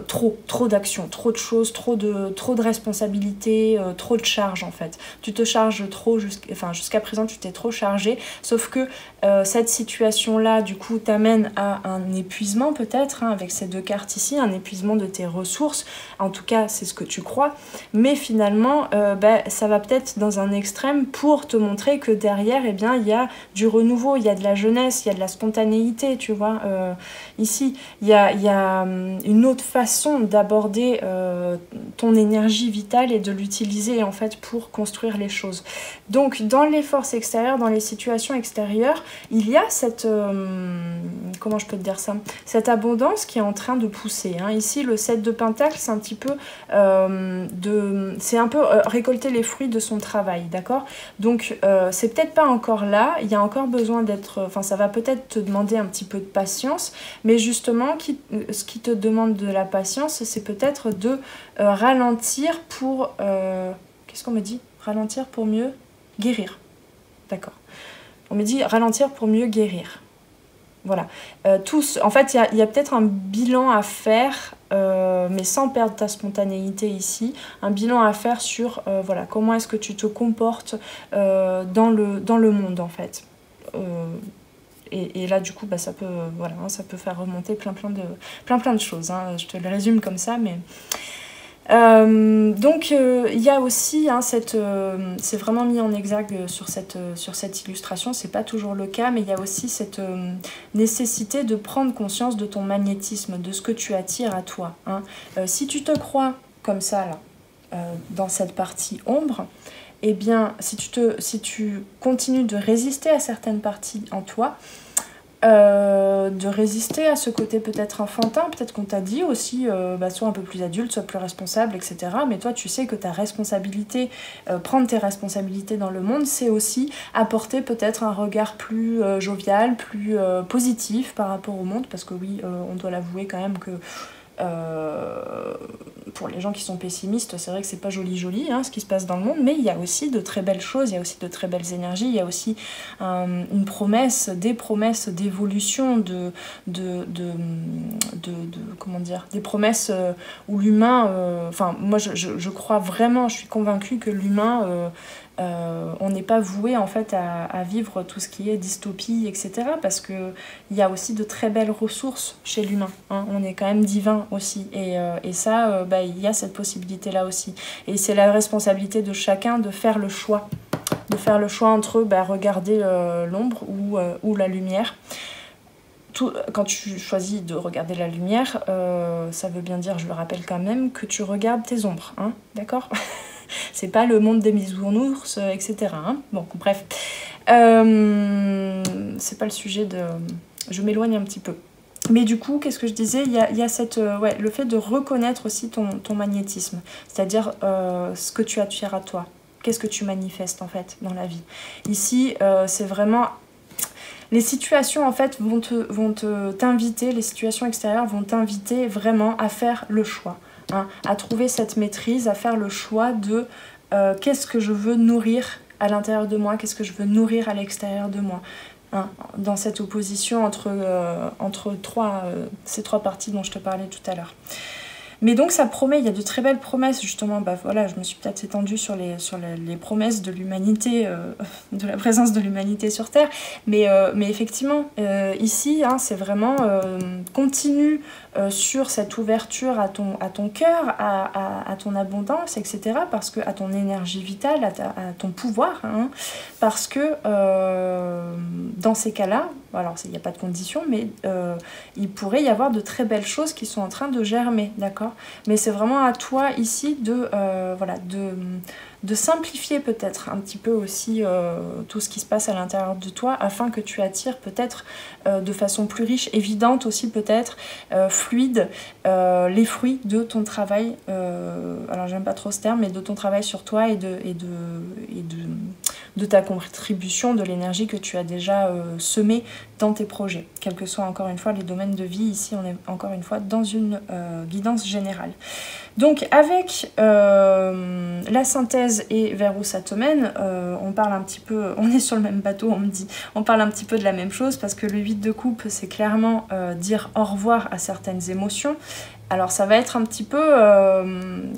Speaker 1: trop d'actions, trop de choses, trop de responsabilités, trop de charges en fait. Tu te charges trop, jusqu'à présent tu t'es trop chargé, sauf que cette situation-là du coup t'amène à un épuisement peut-être, hein, avec ces deux cartes ici, un épuisement de tes ressources, en tout cas c'est ce que tu crois, mais finalement ça va peut-être dans un extrême pour te montrer que derrière eh bien, il y a du renouveau, il y a de la jeunesse, il y a de la spontanéité, tu vois. Ici, il y a une autre façon d'aborder ton énergie vitale et de l'utiliser en fait pour construire les choses. Donc dans les forces extérieures, dans les situations extérieures, il y a cette comment je peux te dire ça, cette abondance qui est en train de pousser, hein. Ici le 7 de Pentacle, c'est un petit peu récolter les fruits de son travail, d'accord. Donc c'est peut-être pas encore là, il y a encore besoin d'être, enfin ça va peut-être te demander un petit peu de patience, mais justement ce qui te demande de la patience, c'est peut-être de ralentir pour qu'est-ce qu'on me dit, ralentir pour mieux guérir, d'accord. On me dit ralentir pour mieux guérir. Voilà. En fait, il y a peut-être un bilan à faire, mais sans perdre ta spontanéité ici. Un bilan à faire sur voilà, comment est-ce que tu te comportes dans le monde, en fait. Et là, du coup, bah, ça peut, voilà, hein, ça peut faire remonter plein de choses. Hein. Je te le résume comme ça, mais... donc il y a aussi hein, c'est vraiment mis en exergue sur cette illustration, c'est pas toujours le cas, mais il y a aussi cette nécessité de prendre conscience de ton magnétisme, de ce que tu attires à toi, hein. Si tu te crois comme ça là, dans cette partie ombre, eh bien si tu continues de résister à certaines parties en toi, de résister à ce côté peut-être enfantin, peut-être qu'on t'a dit aussi, sois un peu plus adulte, sois plus responsable, etc. Mais toi tu sais que ta responsabilité, prendre tes responsabilités dans le monde, c'est aussi apporter peut-être un regard plus jovial, plus positif par rapport au monde, parce que oui, on doit l'avouer quand même que pour les gens qui sont pessimistes, c'est vrai que c'est pas joli hein, ce qui se passe dans le monde, mais il y a aussi de très belles choses, il y a aussi de très belles énergies, il y a aussi une promesse, des promesses d'évolution, comment dire, des promesses où l'humain, enfin moi je crois vraiment, je suis convaincue que l'humain on n'est pas voué en fait à vivre tout ce qui est dystopie, etc. Parce qu'il y a aussi de très belles ressources chez l'humain, hein. On est quand même divin aussi. Et ça, il y a cette possibilité-là aussi. Et c'est la responsabilité de chacun de faire le choix. De faire le choix entre regarder l'ombre ou la lumière. Quand tu choisis de regarder la lumière, ça veut bien dire, je le rappelle quand même, que tu regardes tes ombres, hein, d'accord. C'est pas le monde des bisounours, etc. Hein. Bon, bref. C'est pas le sujet de... Je m'éloigne un petit peu. Mais du coup, qu'est-ce que je disais, il y a le fait de reconnaître aussi ton magnétisme. C'est-à-dire ce que tu attires à toi. Qu'est-ce que tu manifestes, en fait, dans la vie. Ici, c'est vraiment... Les situations, en fait, vont t'inviter, les situations extérieures vont t'inviter vraiment à faire le choix. Hein, à trouver cette maîtrise, à faire le choix de qu'est-ce que je veux nourrir à l'intérieur de moi, qu'est-ce que je veux nourrir à l'extérieur de moi, hein, dans cette opposition entre ces trois parties dont je te parlais tout à l'heure. Mais donc ça promet, il y a de très belles promesses justement, voilà, je me suis peut-être étendue sur les promesses de l'humanité, de la présence de l'humanité sur Terre, mais effectivement, ici, hein, c'est vraiment continue sur cette ouverture à ton cœur, à ton abondance, etc., parce que, à ton énergie vitale, à ton pouvoir, hein, parce que dans ces cas-là, alors il n'y a pas de condition, mais il pourrait y avoir de très belles choses qui sont en train de germer, d'accord ? Mais c'est vraiment à toi ici de simplifier peut-être un petit peu aussi tout ce qui se passe à l'intérieur de toi, afin que tu attires peut-être de façon plus riche, évidente aussi peut-être, fluide, les fruits de ton travail, alors j'aime pas trop ce terme, mais de ton travail sur toi et de ta contribution, de l'énergie que tu as déjà semée dans tes projets, quels que soient encore une fois les domaines de vie. Ici on est encore une fois dans une guidance générale. Donc avec la synthèse et vers où ça te mène, on parle un petit peu, on est sur le même bateau, on me dit, on parle un petit peu de la même chose, parce que le 8 de coupe, c'est clairement dire au revoir à certaines émotions. Alors ça va être un petit peu,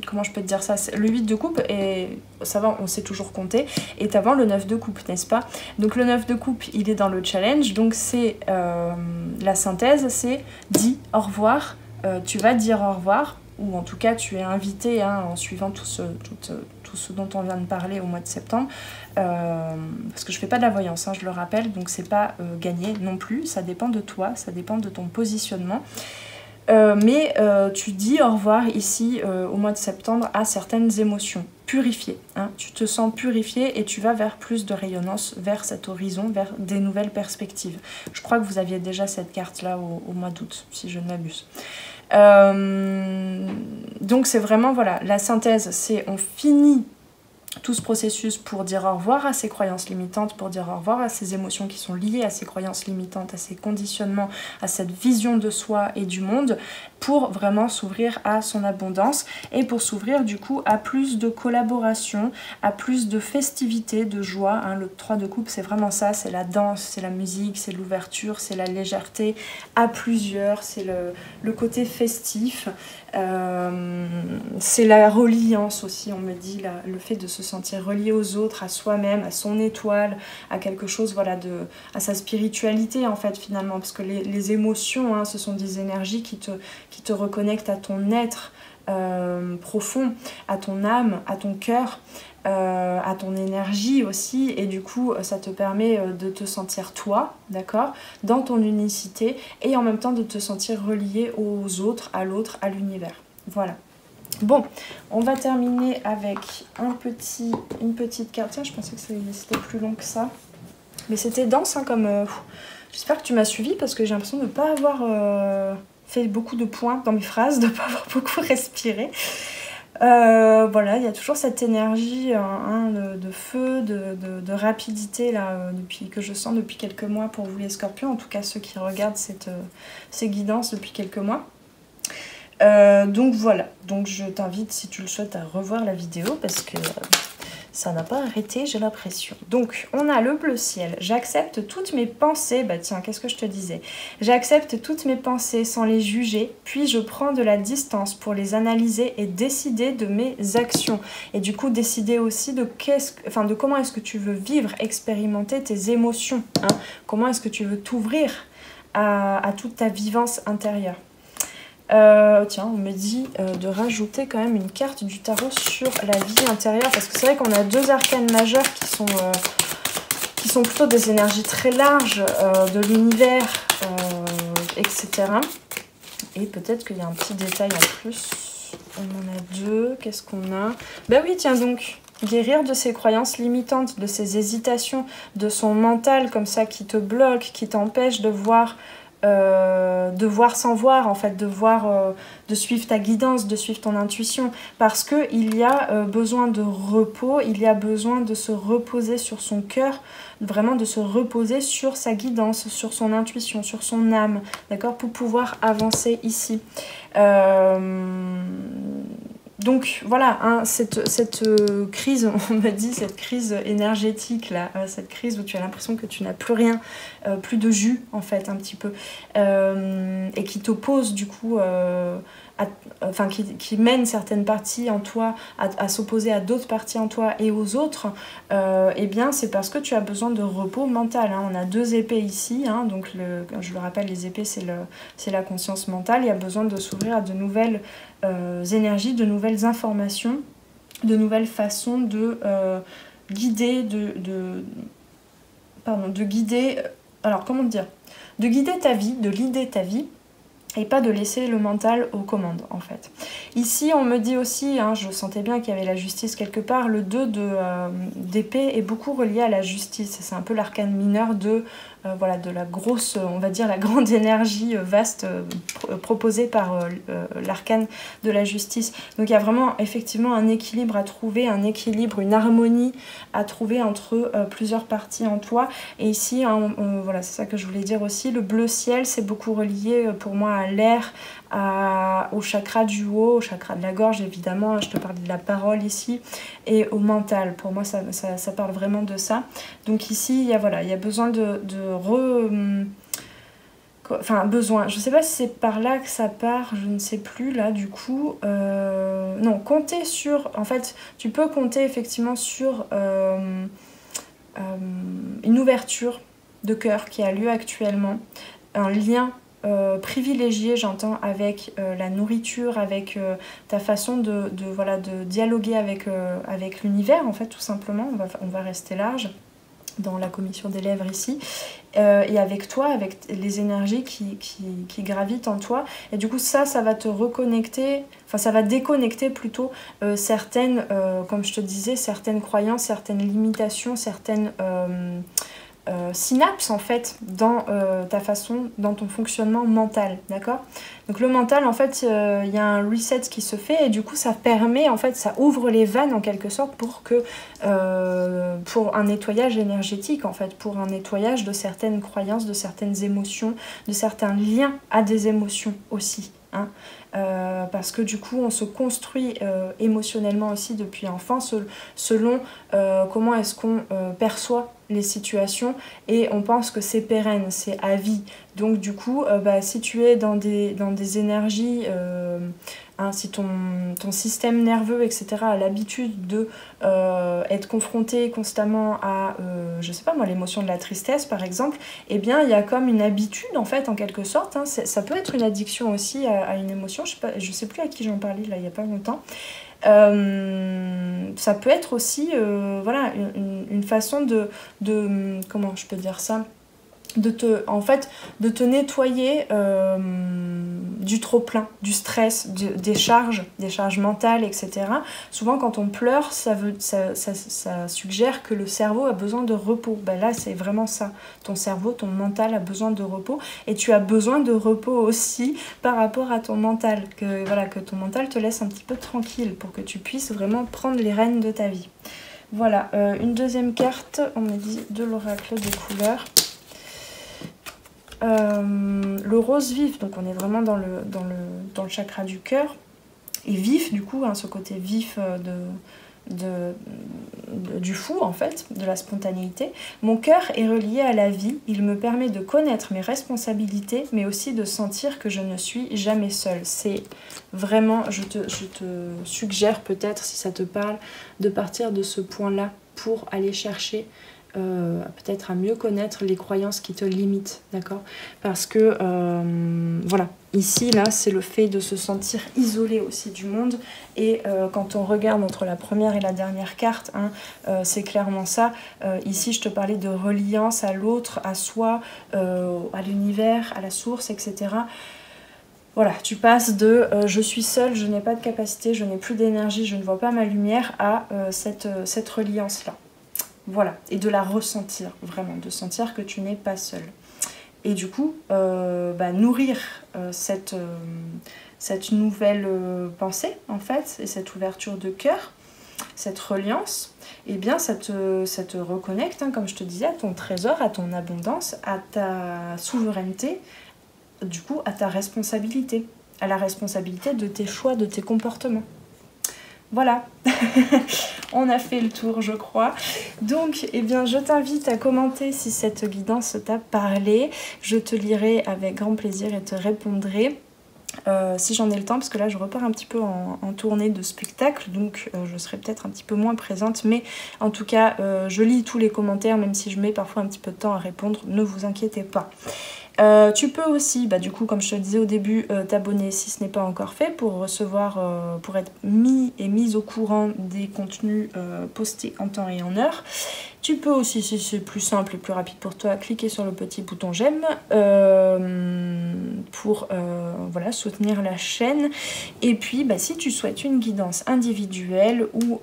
Speaker 1: comment je peux te dire ça, le 8 de coupe, et ça va, on sait toujours compter, est avant le 9 de coupe, n'est-ce pas? Donc le 9 de coupe, il est dans le challenge, donc c'est la synthèse, c'est dis au revoir, tu vas dire au revoir, ou en tout cas tu es invité, hein, en suivant tout ce dont on vient de parler au mois de septembre, parce que je fais pas de la voyance, hein, je le rappelle, donc c'est pas gagné non plus, ça dépend de toi, ça dépend de ton positionnement. mais tu dis au revoir ici au mois de septembre à certaines émotions purifiées, hein. Tu te sens purifié et tu vas vers plus de rayonnance, vers cet horizon, vers des nouvelles perspectives. Je crois que vous aviez déjà cette carte là au mois d'août, si je ne m'abuse. Donc c'est vraiment, voilà, la synthèse, c'est on finit tout ce processus pour dire au revoir à ces croyances limitantes, pour dire au revoir à ces émotions qui sont liées à ces croyances limitantes, à ces conditionnements, à cette vision de soi et du monde, pour vraiment s'ouvrir à son abondance et pour s'ouvrir du coup à plus de collaboration, à plus de festivité, de joie, hein. Le 3 de coupe, c'est vraiment ça, c'est la danse, c'est la musique, c'est l'ouverture, c'est la légèreté à plusieurs, c'est le côté festif, c'est la reliance aussi, on me dit, le fait de se sentir relié aux autres, à soi-même, à son étoile, à quelque chose, voilà, à sa spiritualité en fait finalement, parce que les émotions, hein, ce sont des énergies qui te reconnectent à ton être profond, à ton âme, à ton cœur, à ton énergie aussi, et du coup ça te permet de te sentir toi, d'accord, dans ton unicité, et en même temps de te sentir relié aux autres, à l'autre, à l'univers. Voilà. Bon, on va terminer avec une petite carte. Tiens, je pensais que c'était plus long que ça, mais c'était dense, hein, comme... J'espère que tu m'as suivi, parce que j'ai l'impression de ne pas avoir fait beaucoup de points dans mes phrases, de ne pas avoir beaucoup respiré. Voilà, il y a toujours cette énergie hein, de feu, de rapidité là, que je sens depuis quelques mois pour vous les scorpions, en tout cas ceux qui regardent ces guidances depuis quelques mois. Donc voilà, donc je t'invite, si tu le souhaites, à revoir la vidéo parce que ça n'a pas arrêté, j'ai l'impression. Donc on a le bleu ciel. J'accepte toutes mes pensées. Bah tiens, qu'est-ce que je te disais? J'accepte toutes mes pensées sans les juger, puis je prends de la distance pour les analyser et décider de mes actions. Et du coup décider aussi de comment est-ce que tu veux vivre, expérimenter tes émotions, hein. Comment est-ce que tu veux t'ouvrir à toute ta vivance intérieure. Tiens, on me dit de rajouter quand même une carte du tarot sur la vie intérieure, parce que c'est vrai qu'on a deux arcanes majeures qui sont plutôt des énergies très larges de l'univers, etc. Et peut-être qu'il y a un petit détail en plus. On en a deux. Qu'est-ce qu'on a? Ben oui, tiens donc. Guérir de ses croyances limitantes, de ses hésitations, de son mental comme ça qui te bloque, qui t'empêche de voir sans voir, en fait, de suivre ta guidance, de suivre ton intuition, parce qu'il y a besoin de repos, il y a besoin de se reposer sur son cœur, vraiment de se reposer sur sa guidance, sur son intuition, sur son âme, d'accord, pour pouvoir avancer ici. Donc voilà, hein, cette crise, on m'a dit, cette crise énergétique, là, cette crise où tu as l'impression que tu n'as plus rien, plus de jus en fait, un petit peu, et qui t'oppose du coup, qui mène certaines parties en toi à s'opposer à d'autres parties en toi et aux autres, eh bien c'est parce que tu as besoin de repos mental, hein. On a deux épées ici, hein, donc je le rappelle, les épées c'est la conscience mentale. Il y a besoin de s'ouvrir à de nouvelles énergies, de nouvelles informations, de nouvelles façons de guider, de guider, alors comment dire, de guider ta vie, de leader ta vie, et pas de laisser le mental aux commandes en fait. Ici on me dit aussi, hein, je sentais bien qu'il y avait la justice quelque part, le 2 d'épée est beaucoup relié à la justice, c'est un peu l'arcane mineur voilà, de la grosse, on va dire la grande énergie vaste proposée par l'arcane de la justice. Donc il y a vraiment effectivement un équilibre à trouver, une harmonie à trouver entre plusieurs parties en toi. Et ici, hein, voilà, c'est ça que je voulais dire aussi, le bleu ciel, c'est beaucoup relié pour moi à l'air, au chakra du haut, au chakra de la gorge évidemment, je te parle de la parole ici, et au mental. Pour moi ça parle vraiment de ça. Donc ici il y a besoin besoin, je sais pas si c'est par là que ça part, je ne sais plus là du coup, non, compter sur, en fait tu peux compter effectivement sur une ouverture de cœur qui a lieu actuellement, un lien privilégié, j'entends, avec la nourriture, avec ta façon de dialoguer avec l'univers, en fait, tout simplement, on va rester large. dans la commission des lèvres ici, et avec toi, avec les énergies qui gravitent en toi. Et du coup, ça va te reconnecter, enfin ça va déconnecter plutôt certaines, comme je te disais, certaines croyances, certaines limitations, certaines synapses en fait dans ta façon, dans ton fonctionnement mental, d'accord? Donc le mental en fait, il y a un reset qui se fait et du coup ça permet, en fait, ça ouvre les vannes en quelque sorte pour que, pour un nettoyage énergétique en fait, pour un nettoyage de certaines croyances, de certaines émotions, de certains liens à des émotions aussi, hein. Parce que du coup on se construit émotionnellement aussi depuis enfant selon comment est-ce qu'on perçoit les situations et on pense que c'est pérenne, c'est à vie. Donc du coup, si tu es dans des énergies, hein, si ton système nerveux, etc. a l'habitude de être confronté constamment à, je sais pas moi, l'émotion de la tristesse par exemple, eh bien il y a comme une habitude en fait, en quelque sorte, hein, ça peut être une addiction aussi à une émotion, je sais plus à qui j'en parlais là il y a pas longtemps. Ça peut être aussi voilà, une façon de comment je peux dire ça, de te nettoyer du trop-plein, du stress, des charges mentales, etc. Souvent quand on pleure, ça suggère que le cerveau a besoin de repos. Ben là c'est vraiment ça, ton cerveau, ton mental a besoin de repos et tu as besoin de repos aussi par rapport à ton mental, que ton mental te laisse un petit peu tranquille pour que tu puisses vraiment prendre les rênes de ta vie. Voilà, une deuxième carte, on me dit de l'oracle des couleurs. Le rose vif, donc on est vraiment dans le chakra du cœur, et vif du coup, hein, ce côté vif du fou en fait, de la spontanéité. Mon cœur est relié à la vie, il me permet de connaître mes responsabilités, mais aussi de sentir que je ne suis jamais seule. C'est vraiment, je te suggère peut-être, si ça te parle, de partir de ce point-là pour aller chercher peut-être à mieux connaître les croyances qui te limitent, d'accord? Parce que voilà, ici là c'est le fait de se sentir isolé aussi du monde, et quand on regarde entre la première et la dernière carte, hein, c'est clairement ça. Ici je te parlais de reliance à l'autre, à soi, à l'univers, à la source, etc. Voilà, tu passes de je suis seule, je n'ai pas de capacité, je n'ai plus d'énergie, je ne vois pas ma lumière, à cette reliance là. Voilà, et de la ressentir, vraiment, de sentir que tu n'es pas seule. Et du coup, nourrir cette nouvelle pensée, en fait, et cette ouverture de cœur, cette reliance, eh bien, ça te reconnecte, hein, comme je te disais, à ton trésor, à ton abondance, à ta souveraineté, du coup, à ta responsabilité, à la responsabilité de tes choix, de tes comportements. Voilà, on a fait le tour je crois. Donc eh bien, je t'invite à commenter si cette guidance t'a parlé. Je te lirai avec grand plaisir et te répondrai. Si j'en ai le temps, parce que là je repars un petit peu en tournée de spectacle, donc je serai peut-être un petit peu moins présente, mais en tout cas je lis tous les commentaires, même si je mets parfois un petit peu de temps à répondre, ne vous inquiétez pas. Tu peux aussi, du coup, comme je te le disais au début, t'abonner si ce n'est pas encore fait pour recevoir, pour être mise au courant des contenus postés en temps et en heure. Tu peux aussi, si c'est plus simple et plus rapide pour toi, cliquer sur le petit bouton j'aime pour voilà, soutenir la chaîne. Et puis, si tu souhaites une guidance individuelle ou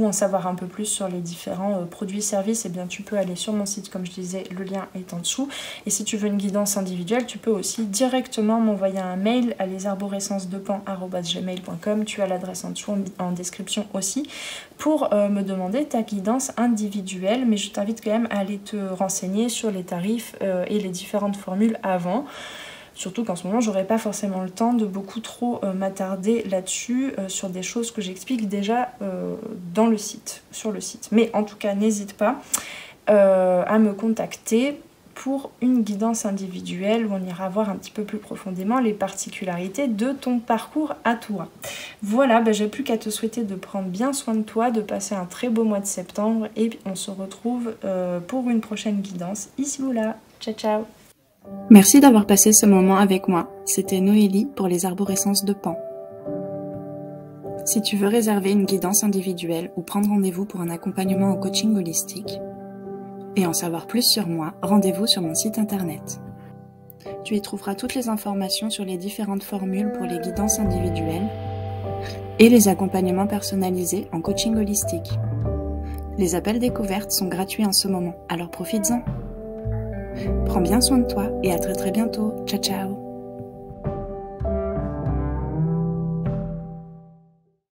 Speaker 1: en savoir un peu plus sur les différents produits et services, eh bien tu peux aller sur mon site, comme je disais, le lien est en dessous. Et si tu veux une guidance individuelle, tu peux aussi directement m'envoyer un mail à lesarborescencesdepan@gmail.com. Tu as l'adresse en dessous en description aussi, pour me demander ta guidance individuelle. Mais je t'invite quand même à aller te renseigner sur les tarifs et les différentes formules avant. Surtout qu'en ce moment, j'aurais pas forcément le temps de beaucoup trop m'attarder là-dessus, sur des choses que j'explique déjà dans le site, sur le site. Mais en tout cas, n'hésite pas à me contacter pour une guidance individuelle où on ira voir un petit peu plus profondément les particularités de ton parcours à toi. Voilà, j'ai plus qu'à te souhaiter de prendre bien soin de toi, de passer un très beau mois de septembre, et on se retrouve pour une prochaine guidance ici ou là. Ciao ciao.
Speaker 2: Merci d'avoir passé ce moment avec moi. C'était Noélie pour les arborescences de Pan.
Speaker 1: Si tu veux réserver une guidance individuelle ou prendre rendez-vous pour un accompagnement en coaching holistique et en savoir plus sur moi, rendez-vous sur mon site internet. Tu y trouveras toutes les informations sur les différentes formules pour les guidances individuelles et les accompagnements personnalisés en coaching holistique. Les appels découvertes sont gratuits en ce moment, alors profites-en. Prends bien soin de toi et à très bientôt. Ciao ciao.